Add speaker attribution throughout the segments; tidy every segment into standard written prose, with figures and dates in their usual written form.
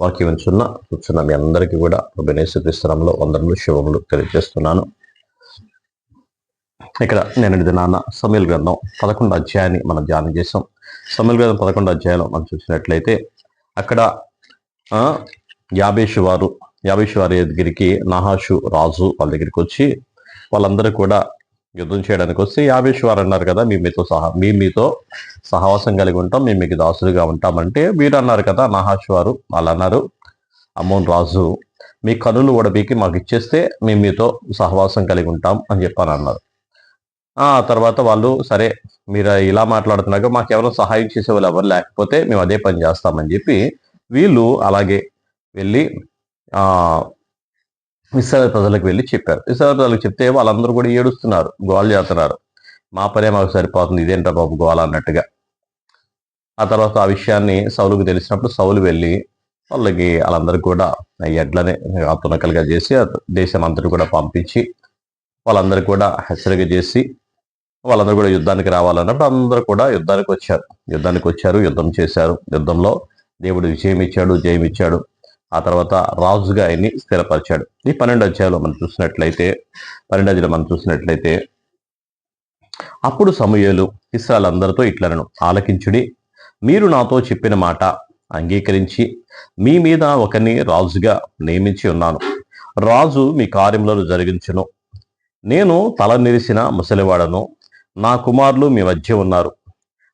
Speaker 1: వాక్యం చూస్తున్న మీ అందరికీ కూడా యేసుక్రీస్తునామములో వందనములు శుభములు తెలియజేస్తున్నాను. ఇక్కడ నేను దినాన సమూయేలు గ్రంథం 11 అధ్యాయాన్ని మనం ధ్యానం చేసాం. సమూయేలు గ్రంథం 11 అధ్యాయంలో మనం చూసినట్లయితే అక్కడ యాబేషు వారి దగ్గరికి నాహాషు రాజు వాళ్ళ దగ్గరికి వచ్చి వాళ్ళందరూ కూడా యుద్ధం చేయడానికి వస్తే యాబేషు వారు అన్నారు కదా, మీతో సహవాసం కలిగి ఉంటాం, మేము మీకు దాసులుగా ఉంటామంటే వీరు అన్నారు కదా, నాహాషు వారు వాళ్ళు అన్నారు, అమ్మోన్ రాజు మీ కనులు ఒడబీకి మాకు ఇచ్చేస్తే మేము మీతో సహవాసం కలిగి ఉంటాం అని చెప్పని అన్నారు. ఆ తర్వాత వాళ్ళు సరే మీరు ఇలా మాట్లాడుతున్నాక మాకు ఎవరో సహాయం చేసే వాళ్ళు ఎవరు లేకపోతే మేము అదే పని చేస్తామని చెప్పి వీళ్ళు అలాగే వెళ్ళి ఇశ్రాయేలు ప్రజలకు వెళ్ళి చెప్పారు. ఇశ్రాయేలు ప్రజలకు చెప్తే వాళ్ళందరూ కూడా ఏడుస్తున్నారు, గోల చేస్తున్నారు. మా పనే మాకు సరిపోతుంది, ఇదేంటా బాబు గోల అన్నట్టుగా. ఆ తర్వాత ఆ విషయాన్ని సౌలుకు తెలిసినప్పుడు సౌలు వెళ్ళి వాళ్ళందరూ కూడా ఎడ్లని తునకలుగా చేసి దేశం అంతటి కూడా పంపించి వాళ్ళందరూ కూడా హెచ్చరిక చేసి వాళ్ళందరూ కూడా యుద్ధానికి రావాలన్నప్పుడు అందరూ కూడా యుద్ధానికి వచ్చారు, యుద్ధం చేశారు. యుద్ధంలో దేవుడు విజయం ఇచ్చాడు, జయం ఇచ్చాడు. ఆ తర్వాత రాజుగా ఆయన్ని స్థిరపరిచాడు. ఈ 12 అధ్యాయంలో మనం చూసినట్లయితే అప్పుడు సమూయేలు ఇశ్రాయేలు అందరితో ఇట్లనెను, ఆలకించుడి, మీరు నాతో చెప్పిన మాట అంగీకరించి మీ మీద ఒకరిని రాజుగా నియమించి ఉన్నాను. రాజు మీ కార్యములను జరిగించును. నేను తల నిరిసిన ముసలివాడను, నా కుమారులు మీ మధ్య ఉన్నారు.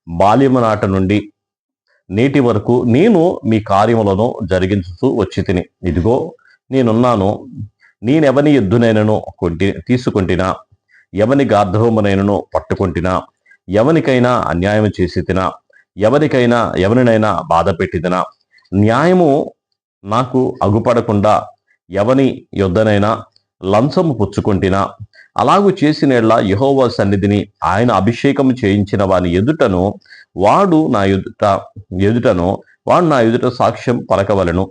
Speaker 1: బాల్యము నాట నుండి నేటి వరకు నేను మీ కార్యములను జరిగించుతూ వచ్చి తిని, ఇదిగో నేనున్నాను. నేనెవని ఎద్దునైనను తీసుకుంటున్నా, ఎవని గార్ధవమునైనను పట్టుకుంటున్నా, ఎవనికైనా అన్యాయం చేసి తినా, ఎవరినైనా బాధ పెట్టిదినా, న్యాయము నాకు అగుపడకుండా ఎవని యొద్దనైనా లంచము పుచ్చుకుంటున్నా, అలాగూ చేసినట్లా యెహోవా సన్నిధిని ఆయన అభిషేకం చేయించిన వాని వాడు నా ఎదుట సాక్ష్యం పలకవలను.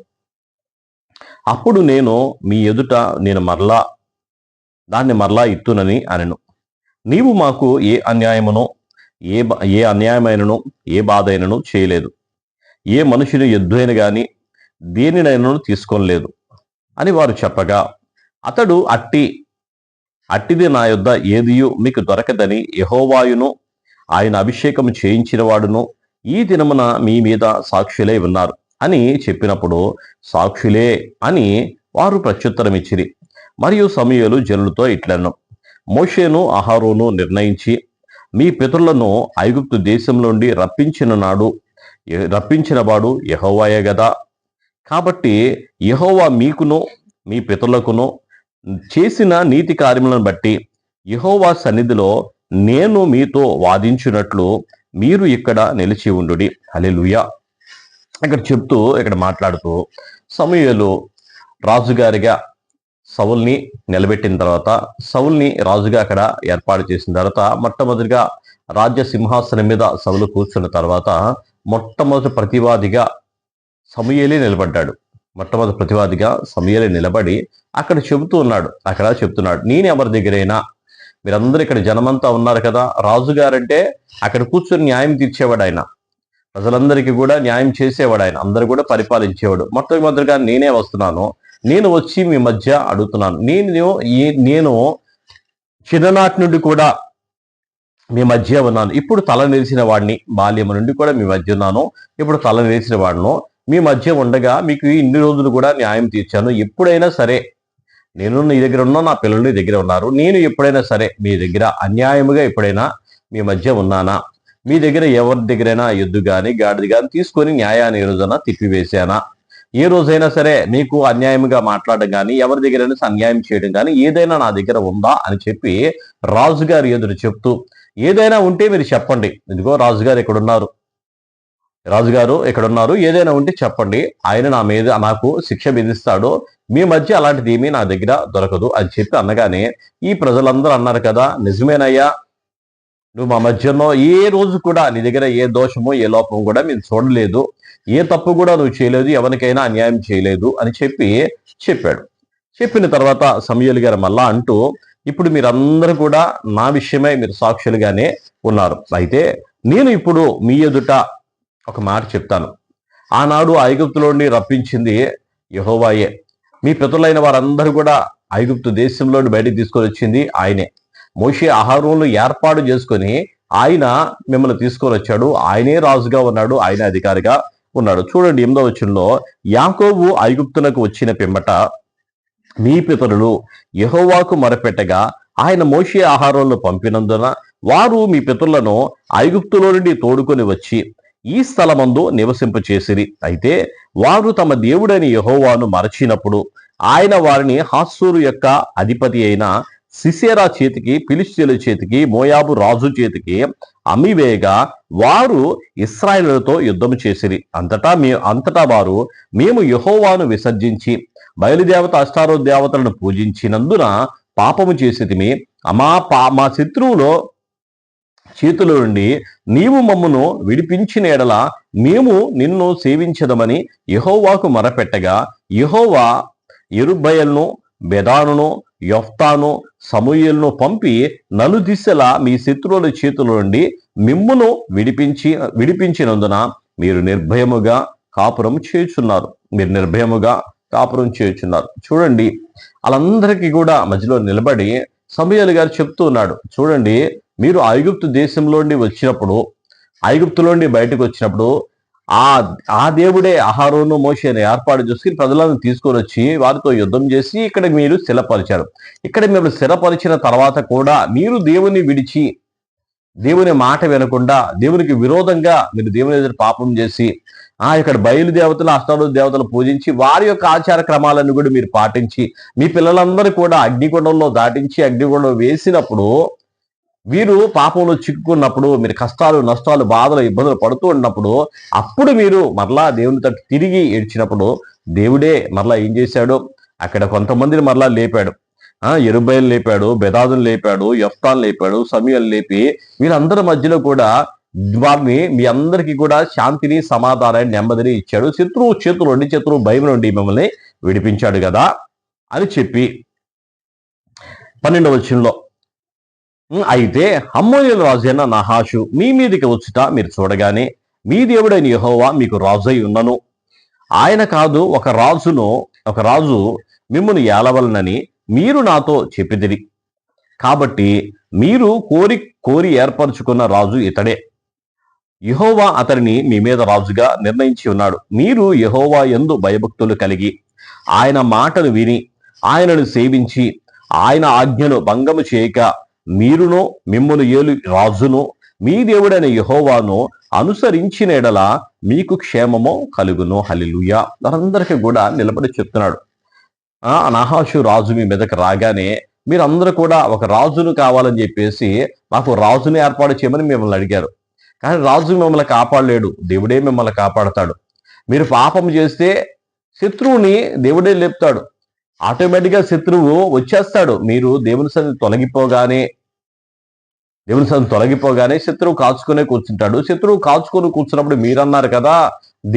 Speaker 1: అప్పుడు నేను మీ ఎదుట దాన్ని మరలా ఇత్తునని అనెను. నీవు మాకు ఏ అన్యాయమైనను ఏ బాధైనను చేయలేదు, ఏ మనుషుని ఎద్దుైన గాని దేనినైనను తీసుకోలేదు అని వారు చెప్పగా, అతడు అట్టిది నా యొద్ద ఏదియు మీకు దొరకదని యెహోవాయును ఆయన అభిషేకం చేయించిన వాడును ఈ దినమున మీ మీద సాక్షులే ఉన్నారు అని చెప్పినప్పుడు, సాక్షులే అని వారు ప్రత్యుత్తరం ఇచ్చిరి. మరియు సమూయేలు జనులతో ఇట్లనెను, మోషేను అహరోను నిర్ణయించి మీ పితరులను ఐగుప్తు దేశం నుండి రప్పించిన వాడు యెహోవాయే గదా. కాబట్టి యెహోవా మీకును మీ పితరులకును చేసిన నీతి కార్యములను బట్టి యెహోవా సన్నిధిలో నేను మీతో వాదించినట్లు మీరు ఇక్కడ నిలిచి ఉండుడి. హల్లెలూయా. ఇక్కడ మాట్లాడుతూ సమూయేలు రాజుగారిగా సౌల్ని నిలబెట్టిన తర్వాత, సౌల్ని రాజుగా అక్కడ ఏర్పాటు చేసిన తర్వాత, మొట్టమొదటిగా రాజ్య సింహాసనం మీద సౌలు కూర్చున్న తర్వాత మొట్టమొదటి ప్రతివాదిగా సమూయేలే నిలబడ్డాడు. నిలబడి అక్కడ చెప్తున్నాడు, నేను ఎవరి దగ్గరైనా, మీరందరూ ఇక్కడ జనమంతా ఉన్నారు కదా, రాజుగారంటే అక్కడ కూర్చొని న్యాయం తీర్చేవాడు ఆయన, ప్రజలందరికీ కూడా న్యాయం చేసేవాడు ఆయన, అందరూ కూడా పరిపాలించేవాడు. మొట్టమొదటిగా నేనే వస్తున్నాను, నేను వచ్చి మీ మధ్య అడుగుతున్నాను. నేను చిన్ననాటి నుండి కూడా మీ మధ్య ఉన్నాను. ఇప్పుడు తల నిలిచిన వాడిని, బాల్యము నుండి కూడా మీ మధ్య ఉన్నాను. ఇప్పుడు తల నిలిచిన వాడును, మీ మధ్య ఉండగా మీకు ఇన్ని రోజులు కూడా న్యాయం తీర్చాను. ఎప్పుడైనా సరే నేను నీ దగ్గర ఉన్నా, నా పిల్లలు నీ దగ్గర ఉన్నారు, నేను ఎప్పుడైనా సరే మీ దగ్గర అన్యాయముగా ఎప్పుడైనా మీ మధ్య ఉన్నానా? మీ దగ్గర ఎవరి దగ్గరైనా ఎద్దు కానీ గాడిద కానీ తీసుకొని న్యాయాన్ని ఏ రోజైనా తిప్పివేశానా? ఏ రోజైనా సరే మీకు అన్యాయంగా మాట్లాడడం కానీ, ఎవరి దగ్గరైనా అన్యాయం చేయడం కానీ ఏదైనా నా దగ్గర ఉందా అని చెప్పి రాజుగారు ఎదురు చెప్తూ, ఏదైనా ఉంటే మీరు చెప్పండి, ఇదిగో రాజుగారు ఎక్కడున్నారు, ఏదైనా ఉంటే చెప్పండి, ఆయన నాకు శిక్ష విధిస్తాడు, మీ మధ్య అలాంటిది ఏమీ నా దగ్గర దొరకదు అని చెప్పి అనగానే ఈ ప్రజలందరూ అన్నారు కదా, నిజమేనయ్యా, నువ్వు మా మధ్యలో ఏ రోజు కూడా నీ దగ్గర ఏ దోషము ఏ లోపము కూడా మేము చూడలేదు, ఏ తప్పు కూడా నువ్వు చేయలేదు, ఎవరికైనా అన్యాయం చేయలేదు అని చెప్పాడు. చెప్పిన తర్వాత సమూయేలు గారు మళ్ళా అంటూ, ఇప్పుడు మీరందరూ కూడా నా విషయమై మీరు సాక్షులుగానే ఉన్నారు. అయితే నేను ఇప్పుడు మీ ఎదుట ఒక మాట చెప్తాను, ఆనాడు ఐగుప్తులోని రప్పించింది యెహోవాయే. మీ పితరులైన వారందరూ కూడా ఐగుప్తు దేశంలోని బయటికి తీసుకొని వచ్చింది ఆయనే. మోషే అహరోనులు ఏర్పాటు చేసుకొని ఆయన మిమ్మల్ని తీసుకొని వచ్చాడు. ఆయనే రాజుగా ఉన్నాడు, ఆయనే అధికారిగా ఉన్నాడు. చూడండి 8వ వచనంలో, యాకోబు ఐగుప్తునకు వచ్చిన పిమ్మట మీ పితరులు యెహోవాకు మొరపెట్టగా ఆయన మోషే అహరోనులను పంపినందున వారు మీ పితరులను ఐగుప్తులో నుండి తోడుకొని వచ్చి ఈ స్థలమందు నివసింపచేసిరి. అయితే వారు తమ దేవుడైన యెహోవాను మరచినప్పుడు ఆయన వారిని హాసోరు యొక్క అధిపతి అయిన సిసెరా చేతికి, ఫిలిష్తీయుల చేతికి, మోయాబు రాజు చేతికి అమ్మివేయగా వారు ఇశ్రాయేలులతో యుద్ధం చేసిరి. అంతటా వారు మేము యెహోవాను విసర్జించి బయలుదేవత అష్టారో దేవతలను పూజించినందున పాపము చేసితిమి. మా శత్రువులో చేతుల నుండి నీవు మమ్మను విడిపించిన ఎడల మేము నిన్ను సేవించదమని యెహోవాకు మొరపెట్టగా యెహోవా యెరుబ్బయలును, బెదానును, యొఫ్తాను, సమూయేలును పంపి నలుదిశలా మీ శత్రువుల చేతుల నుండి మిమ్మును విడిపించినందున మీరు నిర్భయముగా కాపురం చేయుచున్నారు. చూడండి, వాళ్ళందరికీ కూడా మధ్యలో నిలబడి సమూయేలు గారు చెప్తూ ఉన్నాడు, చూడండి మీరు ఐగుప్తు దేశంలోండి వచ్చినప్పుడు, ఐగుప్తులోండి బయటకు వచ్చినప్పుడు ఆ దేవుడే అహరోను మోషేని ఏర్పాటు చేసుకుని ప్రజలను తీసుకొని వచ్చి వారితో యుద్ధం చేసి ఇక్కడ మీరు స్థిరపరిచారు. ఇక్కడ మీరు స్థిరపరిచిన తర్వాత కూడా మీరు దేవుని విడిచి, దేవుని మాట వినకుండా, దేవునికి విరోధంగా మీరు దేవుని ఎదురు పాపం చేసి ఇక్కడ బయలుదేవతలు, అష్టాదశ దేవతలు పూజించి వారి యొక్క ఆచార క్రమాలను కూడా మీరు పాటించి మీ పిల్లలందరూ కూడా అగ్నిగుండంలో దాటించి అగ్నిగుండంలో వేసినప్పుడు, వీరు పాపంలో చిక్కుకున్నప్పుడు, మీరు కష్టాలు, నష్టాలు, బాధలు, ఇబ్బందులు పడుతూ ఉన్నప్పుడు, అప్పుడు మీరు మరలా దేవుని తట్టు తిరిగి ఏడ్చినప్పుడు దేవుడే మరలా ఏం చేశాడు, అక్కడ కొంతమందిని మరలా లేపాడు. యెరుబ్బయలు లేపాడు, బెదాదును లేపాడు, యొఫ్తాను లేపాడు, సమూయేలు లేపి వీళ్ళందరి మధ్యలో కూడా వారిని మీ అందరికీ కూడా శాంతిని, సమాధానాన్ని, నెమ్మదిని ఇచ్చాడు. శత్రువు చేతుల నుండి, శత్రువు భయం నుండి మిమ్మల్ని విడిపించాడు కదా అని చెప్పి 12వ వచనంలో, అయితే అమ్మోనీయుల రాజైన నహాషు మీ మీదికి వచ్చుట మీరు చూడగానే మీ దేవుడైన యెహోవా మీకు రాజై ఉన్నను. ఆయన కాదు ఒక రాజు మిమ్మును ఏలవలనని మీరు నాతో చెప్పిదిరి. కాబట్టి మీరు కోరి ఏర్పరచుకున్న రాజు ఇతడే. యెహోవా అతనిని మీ మీద రాజుగా నిర్ణయించి ఉన్నాడు. మీరు యెహోవా యందు భయభక్తులు కలిగి ఆయన మాటను విని ఆయనను సేవించి ఆయన ఆజ్ఞను భంగము చేయక మీరును మిమ్మును ఏలు రాజును మీ దేవుడైన యెహోవాను అనుసరించిన ఎడల మీకు క్షేమము కలుగును. హల్లెలూయా. వారందరికీ కూడా నిలబడి చెప్తున్నాడు, నహాషు రాజు మీ మీదకి రాగానే మీరందరూ కూడా ఒక రాజును కావాలని చెప్పేసి మాకు రాజుని ఏర్పాటు చేయమని మిమ్మల్ని అడిగారు. కానీ రాజు మిమ్మల్ని కాపాడలేడు, దేవుడే మిమ్మల్ని కాపాడతాడు. మీరు పాపం చేస్తే శత్రువుని దేవుడే లేపుతాడు. ఆటోమేటిక్గా శత్రువు వచ్చేస్తాడు. మీరు దేవుని సన్నిధి తొలగిపోగానే శత్రువు కాచుకునే కూర్చుంటాడు. శత్రువు కాచుకొని కూర్చున్నప్పుడు మీరన్నారు కదా,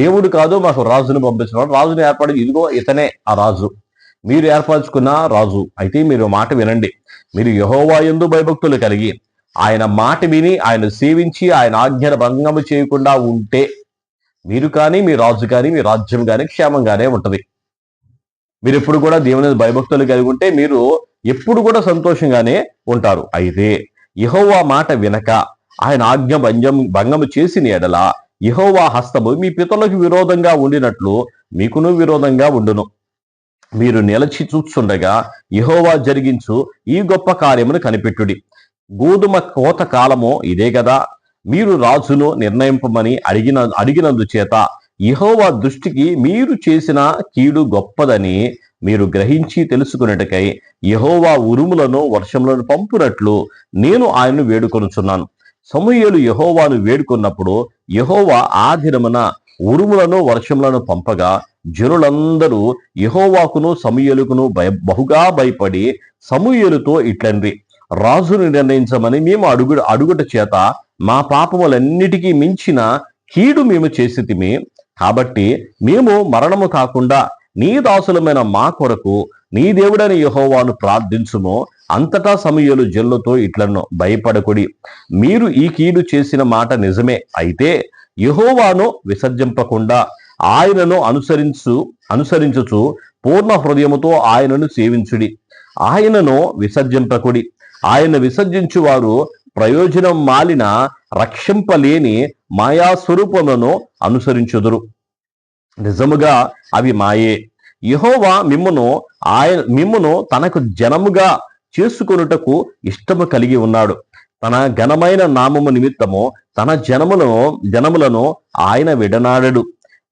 Speaker 1: దేవుడు కాదు మాకు రాజును పంపించినాడు, రాజుని ఏర్పాటు, ఇదిగో ఇతనే ఆ రాజు, మీరు ఏర్పరచుకున్న రాజు. అయితే మీరు మాట వినండి. మీరు యెహోవా యందు భయభక్తులు కలిగి ఆయన మాట విని ఆయన సేవించి ఆయన ఆజ్ఞను భంగము చేయకుండా ఉంటే మీరు కానీ, మీ రాజు కానీ, మీ రాజ్యం కానీ క్షేమంగానే ఉంటది. మీరు ఎప్పుడు కూడా దేవుని భయభక్తులు కలిగి ఉంటే మీరు ఎప్పుడు కూడా సంతోషంగానే ఉంటారు. అయితే యెహోవా మాట వినక ఆయన ఆజ్ఞ భంగము చేసిన ఎడల యెహోవా హస్తము మీ పితరులకు విరోధంగా ఉండినట్లు మీకును విరోధంగా ఉండును. మీరు నిలచి చూస్తుండగా యెహోవా జరిగించు ఈ గొప్ప కార్యమును కనిపెట్టుడి. గోధుమ కోత కాలము ఇదే కదా. మీరు రాజును నిర్ణయింపమని అడిగినందుచేత యెహోవా దృష్టికి మీరు చేసిన కీడు గొప్పదని మీరు గ్రహించి తెలుసుకున్నట్టుకై యెహోవా ఉరుములను వర్షములను పంపునట్లు నేను ఆయన్ను వేడుకొనుచున్నాను. సమూయేలు యెహోవాను వేడుకున్నప్పుడు యెహోవా ఆ దినమున ఉరుములను వర్షములను పంపగా జనులందరూ యెహోవాకును సమూయేలుకును బహుగా భయపడి సమూయేలుతో ఇట్లండ్రి, రాజును నిర్ణయించమని మేము అడుగుట చేత మా పాపములన్నిటికీ మించిన కీడు మేము చేసితిమి. కాబట్టి మేము మరణము కాకుండా నీ దాసులమైన మా కొరకు నీ దేవుడైన యెహోవాను ప్రార్థించుము. అంతటా సమూయేలు జనులతో ఇట్లను, భయపడకుడి, మీరు ఈ కీడు చేసిన మాట నిజమే. అయితే యెహోవాను విసర్జింపకుండా ఆయనను అనుసరించుచు పూర్ణ హృదయముతో ఆయనను సేవించుడి. ఆయనను విసర్జింపకుడి. ఆయన విసర్జించు వారు ప్రయోజనం మాలిన రక్షింపలేని మాయాస్వరూపములను అనుసరించుదురు. నిజముగా అవి మాయే. యెహోవా మిమ్మును తనకు జనముగా చేసుకొనుటకు ఇష్టము కలిగి ఉన్నాడు. తన ఘనమైన నామము నిమిత్తము తన జనములను ఆయన విడనాడడు.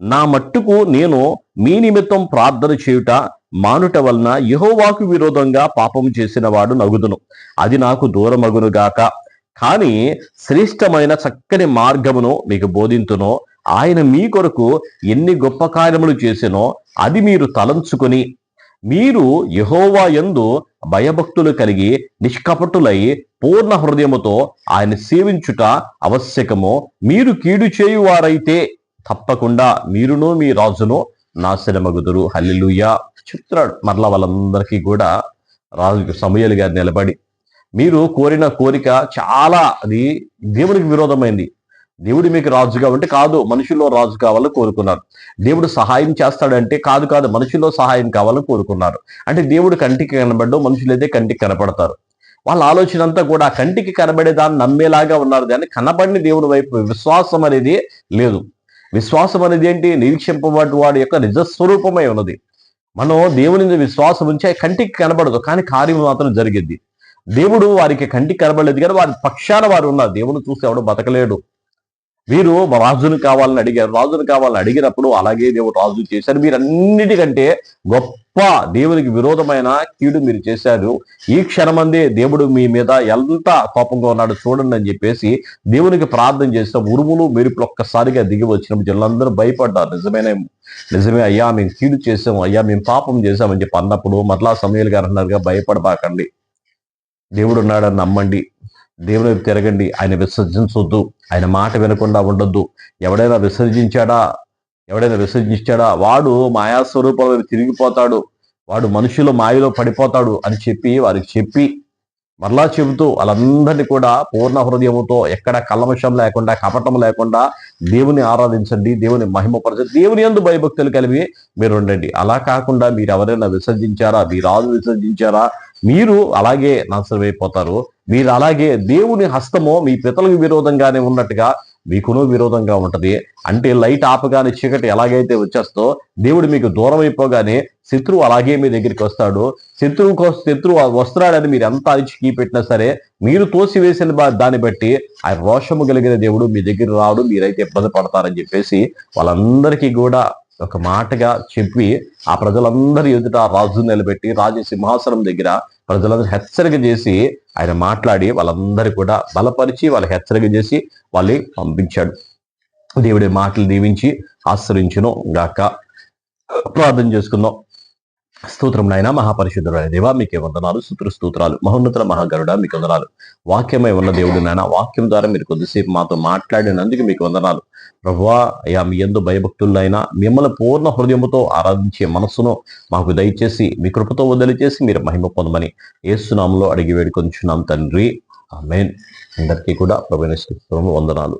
Speaker 1: నా మట్టుకు నేను మీ నిమిత్తం ప్రార్థన చేయుట మానుట వలన యెహోవాకు విరోధంగా పాపము చేసిన వాడు నగుదును. అది నాకు దూరమగునుగాక. కానీ శ్రేష్టమైన చక్కని మార్గమును మీకు బోధింతునో, ఆయన మీ కొరకు ఎన్ని గొప్ప కార్యములు చేసినో అది మీరు తలంచుకొని, మీరు యెహోవా యందు భయభక్తులు కలిగి నిష్కపటులై పూర్ణ హృదయముతో ఆయన సేవించుట ఆవశ్యకము. మీరు కీడు చేయువారైతే తప్పకుండా మీరును మీ రాజును నాశనమగుదురు. హల్లెలూయా చెప్తున్నాడు. మరలా వాళ్ళందరికీ కూడా రాజు సమూయేలు గారు నిలబడి, మీరు కోరిన కోరిక చాలా అది దేవునికి విరోధమైంది. దేవుడు మీకు రాజుగా ఉంటే కాదు, మనుషుల్లో రాజు కావాలని కోరుకున్నారు. దేవుడు సహాయం చేస్తాడంటే కాదు, మనుషుల్లో సహాయం కావాలని కోరుకున్నారు. అంటే దేవుడు కంటికి కనబడ్డు, మనుషులైతే కంటికి కనపడతారు. వాళ్ళ ఆలోచన అంతా కూడా కంటికి కనబడేదాన్ని నమ్మేలాగా ఉన్నారు. దాన్ని కనబడిన దేవుడి వైపు విశ్వాసం అనేది లేదు. విశ్వాసం అనేది ఏంటి? నిరీక్షింపబడి వాడి యొక్క నిజస్వరూపమై ఉన్నది. మనం దేవుని మీద విశ్వాసం ఉంచి కంటికి కనబడదు, కానీ కార్యం మాత్రం జరిగింది. దేవుడు వారికి కంటికి కనబడలేదు, కానీ వారి పక్షాన వారు ఉన్నారు. దేవుని చూసి ఎవడు బతకలేడు. వీరు రాజును కావాలని అడిగారు. రాజును కావాలని అడిగినప్పుడు అలాగే దేవుడు రాజు చేశారు. మీరు అన్నిటికంటే గొప్ప దేవునికి విరోధమైన కీడు మీరు చేశారు. ఈ క్షణమందే దేవుడు మీ మీద ఎంత కోపంగా ఉన్నాడు చూడండి అని చెప్పేసి దేవునికి ప్రార్థన చేస్తే ఉరుములు మెరుపులు ఒక్కసారిగా దిగి వచ్చినప్పుడు జనులందరూ భయపడ్డారు. నిజమే అయ్యా, మేము కీడు చేసాము, అయ్యా మేము పాపం చేశామని చెప్పి అన్నప్పుడు మరలా సమూయేలు గారు అన్నారుగా, భయపడబాకండి, దేవుడు ఉన్నాడని నమ్మండి, దేవుని వైపు తిరగండి, ఆయన విసర్జించొద్దు, ఆయన మాట వినకుండా ఉండొద్దు. ఎవడైనా విసర్జించాడా వాడు మాయాస్వరూపం వైపు తిరిగిపోతాడు, వాడు మనుషుల మాయలో పడిపోతాడు అని వారికి చెప్పి మరలా చెబుతూ వాళ్ళందరినీ కూడా పూర్ణ హృదయముతో ఎక్కడ కల్మషం లేకుండా కపటం లేకుండా దేవుని ఆరాధించండి, దేవుని మహిమపరచండి, దేవుని యందు భయభక్తులు కలిగి మీరు ఉండండి. అలా కాకుండా మీరు ఎవరైనా విసర్జించారా, మీ రాజు విసర్జించారా, మీరు అలాగే నాశనమైపోతారు. మీరు అలాగే దేవుని హస్తము మీ పితలకు విరోధంగానే ఉన్నట్టుగా మీకును విరోధంగా ఉంటది. అంటే లైట్ ఆపగానే చీకటి ఎలాగైతే వచ్చేస్తో దేవుడు మీకు దూరం అయిపోగానే శత్రువు అలాగే మీ దగ్గరికి వస్తాడు. శత్రువు వస్తున్నాడని మీరు ఎంత అరిచి పెట్టినా సరే మీరు తోసివేసిన దాన్ని బట్టి ఆయన రోషము కలిగిన దేవుడు మీ దగ్గర రావడం, మీరైతే ఇబ్బంది పడతారని చెప్పేసి వాళ్ళందరికీ కూడా ఒక మాటగా చెప్పి ఆ ప్రజలందరి ఎదుట రాజు నిలబెట్టి రాజు సింహాసనం దగ్గర ప్రజలందరూ హెచ్చరిక చేసి ఆయన మాట్లాడి వాళ్ళందరూ కూడా బలపరిచి వాళ్ళకి హెచ్చరిక చేసి వాళ్ళని పంపించాడు. దేవుడి మాటలు దీవించి ఆశ్రయించును గాక. ప్రార్థన చేసుకుందాం. స్తోత్రం నాయన, మహాపరిశుద్ధుడైన దేవా మీకే వందనాలు, స్తోత్రాలు. మహోన్నత మహాగరుడ మీకు వందనాలు. వాక్యమై ఉన్న దేవుడు నాయన, వాక్యం ద్వారా మీరు కొద్దిసేపు మాతో మాట్లాడినందుకు మీకు వందనాలు ప్రభువా. అయ్యా, మీ యందు భయభక్తులైనా మిమ్మల్ని పూర్ణ హృదయముతో ఆరాధించే మనస్సును మాకు దయచేసి మీ కృపతో వదిలిచేసి మీరు మహిమ పొందమని యేసు నామములో అడిగి వేడుకొంచున్నాం తండ్రి, ఆమేన్. అందరికీ కూడా ప్రభువైన యేసు క్రీస్తు వందనాలు.